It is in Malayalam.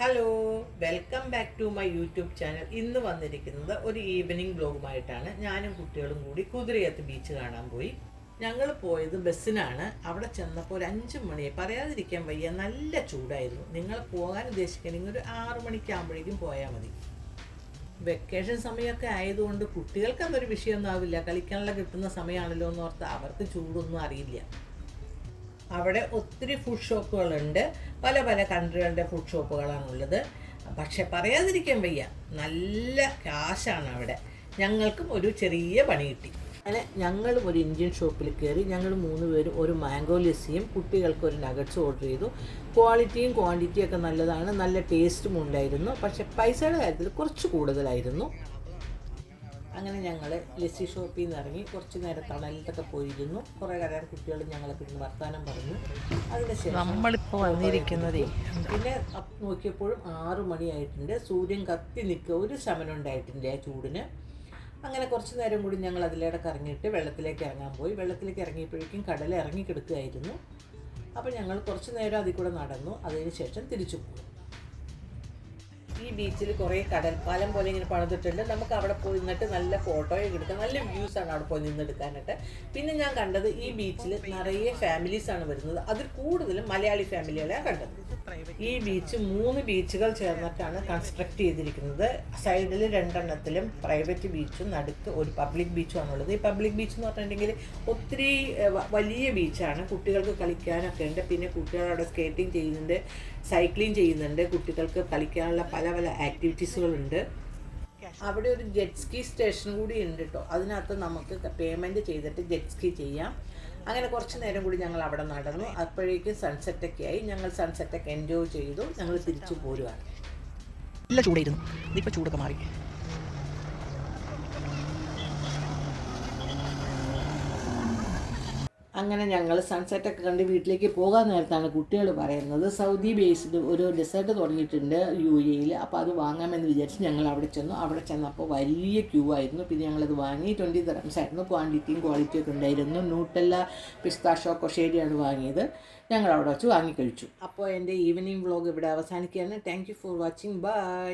Hello, welcome back to my YouTube channel. ഇന്ന് വന്നിരിക്കുന്നത് ഒരു ഈവനിങ് വ്ലോഗുമായിട്ടാണ്. ഞാനും കുട്ടികളും കൂടി കുതിരയത്ത് ബീച്ച് കാണാൻ പോയി. ഞങ്ങൾ പോയത് ബസ്സിനാണ്. അവിടെ ചെന്നപ്പോൾ ഒരു 5 മണിയായി. പറയാതിരിക്കാൻ വയ്യ, നല്ല ചൂടായിരുന്നു. നിങ്ങൾ പോകാൻ ഉദ്ദേശിക്കണമെങ്കിൽ ഒരു 6 മണിക്കാകുമ്പോഴേക്കും പോയാൽ മതി. വെക്കേഷൻ സമയമൊക്കെ ആയതുകൊണ്ട് കുട്ടികൾക്ക് അതൊരു വിഷയമൊന്നും ആവില്ല. കളിക്കാനുള്ള കിട്ടുന്ന സമയമാണല്ലോ എന്ന് ഓർത്ത് അവർക്ക് ചൂടൊന്നും അറിയില്ല. അവിടെ ഒത്തിരി ഫുഡ് ഷോപ്പുകളുണ്ട്. പല പല കൺട്രികളുടെ ഫുഡ് ഷോപ്പുകളാണുള്ളത്. പക്ഷെ പറയാതിരിക്കാൻ വയ്യ, നല്ല കാശാണ് അവിടെ. ഞങ്ങൾക്കും ഒരു ചെറിയ പണി കിട്ടി. അങ്ങനെ ഞങ്ങളും ഒരു ഇന്ത്യൻ ഷോപ്പിൽ കയറി. ഞങ്ങൾ 3 പേരും ഒരു മാംഗോ ലസ്സിയും കുട്ടികൾക്ക് ഒരു നഗറ്റ്സ് ഓർഡർ ചെയ്തു. ക്വാളിറ്റിയും ക്വാണ്ടിറ്റിയും ഒക്കെ നല്ലതാണ്, നല്ല ടേസ്റ്റും ഉണ്ടായിരുന്നു. പക്ഷെ പൈസയുടെ കാര്യത്തിൽ കുറച്ച് കൂടുതലായിരുന്നു. അങ്ങനെ ഞങ്ങൾ ലസ്സി ഷോപ്പിൽ നിന്ന് ഇറങ്ങി കുറച്ച് നേരം തണലിലൊക്കെ പോയിരുന്നു. കുറേ കാര്യം കുട്ടികൾ ഞങ്ങളെ പിന്നെ വർത്തമാനം പറഞ്ഞു. അതിനുശേഷം നമ്മളിപ്പോൾ വന്നിരിക്കുന്നത് പിന്നെ നോക്കിയപ്പോഴും 6 മണിയായിട്ടുണ്ട്. സൂര്യൻ കത്തി നിൽക്കുക, ഒരു ശമനം ഉണ്ടായിട്ടുണ്ട് ആ ചൂടിന്. അങ്ങനെ കുറച്ച് നേരം കൂടി ഞങ്ങൾ അതിലേടെ കറങ്ങിയിട്ട് വെള്ളത്തിലേക്ക് ഇറങ്ങാൻ പോയി. വെള്ളത്തിലേക്ക് ഇറങ്ങിയപ്പോഴേക്കും കടൽ ഇറങ്ങി കിടക്കുകയായിരുന്നു. അപ്പോൾ ഞങ്ങൾ കുറച്ച് നേരം അതിൽ കൂടെ നടന്നു. അതിന് ശേഷം തിരിച്ചു പോയി. ഈ ബീച്ചിൽ കുറേ കടൽപ്പാലം പോലെ ഇങ്ങനെ പണിതിട്ടുണ്ട്. നമുക്ക് അവിടെ പോയി നിന്നിട്ട് നല്ല ഫോട്ടോയൊക്കെ എടുക്കാം. നല്ല വ്യൂസാണ് അവിടെ പോയി നിന്നെടുക്കാനായിട്ട്. പിന്നെ ഞാൻ കണ്ടത് ഈ ബീച്ചിൽ നിറയെ ഫാമിലീസാണ് വരുന്നത്. അതിൽ കൂടുതലും മലയാളി ഫാമിലികളെയാണ് കണ്ടത്. ഈ ബീച്ച് 3 ബീച്ചുകൾ ചേർന്നിട്ടാണ് കൺസ്ട്രക്ട് ചെയ്തിരിക്കുന്നത്. സൈഡിൽ 2 എണ്ണത്തിലും പ്രൈവറ്റ് ബീച്ചും നടുക്ക് ഒരു പബ്ലിക് ബീച്ചുമാണുള്ളത്. ഈ പബ്ലിക് ബീച്ച് എന്ന് പറഞ്ഞിട്ടുണ്ടെങ്കിൽ ഒത്തിരി വലിയ ബീച്ചാണ്. കുട്ടികൾക്ക് കളിക്കാനൊക്കെ ഉണ്ട്. പിന്നെ കുട്ടികൾ അവിടെ സ്കേറ്റിംഗ് ചെയ്യുന്നുണ്ട്, സൈക്ലിംഗ് ചെയ്യുന്നുണ്ട്. കുട്ടികൾക്ക് കളിക്കാനുള്ള പല പല ആക്ടിവിറ്റീസുകളുണ്ട്. അവിടെ ഒരു ജെറ്റ് സ്കീ സ്റ്റേഷൻ കൂടി ഉണ്ട് കേട്ടോ. അതിനകത്ത് നമുക്ക് പേയ്മെൻറ്റ് ചെയ്തിട്ട് ജെറ്റ് സ്കീ ചെയ്യാം. അങ്ങനെ കുറച്ച് നേരം കൂടി ഞങ്ങൾ അവിടെ നടന്നു. അപ്പോഴേക്കും സൺസെറ്റൊക്കെ ആയി. ഞങ്ങൾ സൺസെറ്റൊക്കെ എൻജോയ് ചെയ്തു. ഞങ്ങൾ തിരിച്ചു പോരുവാണ്. നല്ല ചൂടായിരുന്നു, ഇപ്പോൾ ചൂടൊക്കെ മാറി. അങ്ങനെ ഞങ്ങൾ സൺസെറ്റൊക്കെ കണ്ട് വീട്ടിലേക്ക് പോകാൻ നേരത്താണ് കുട്ടികൾ പറയുന്നത് സൗദി ബേസ്ഡ് ഒരു ഡെസേർട്ട് തുടങ്ങിയിട്ടുണ്ട് UAE. അപ്പോൾ അത് വാങ്ങാമെന്ന് വിചാരിച്ച് ഞങ്ങൾ അവിടെ ചെന്നു. അവിടെ ചെന്നപ്പോൾ വലിയ ക്യൂ ആയിരുന്നു. പിന്നെ ഞങ്ങളത് വാങ്ങി. 20 ദിർഹംസ് ആയിരുന്നു. ക്വാണ്ടിറ്റിയും ക്വാളിറ്റിയും ഒക്കെ ഉണ്ടായിരുന്നു. ന്യൂട്ടെല്ല, പിസ്താഷോ, കൊഷേരിയാണ് വാങ്ങിയത്. ഞങ്ങൾ അവിടെ വെച്ച് വാങ്ങിക്കഴിച്ചു. അപ്പോൾ എൻ്റെ ഈവനിങ് വ്ളോഗ് ഇവിടെ അവസാനിക്കുകയാണ്. Thank you for watching. By.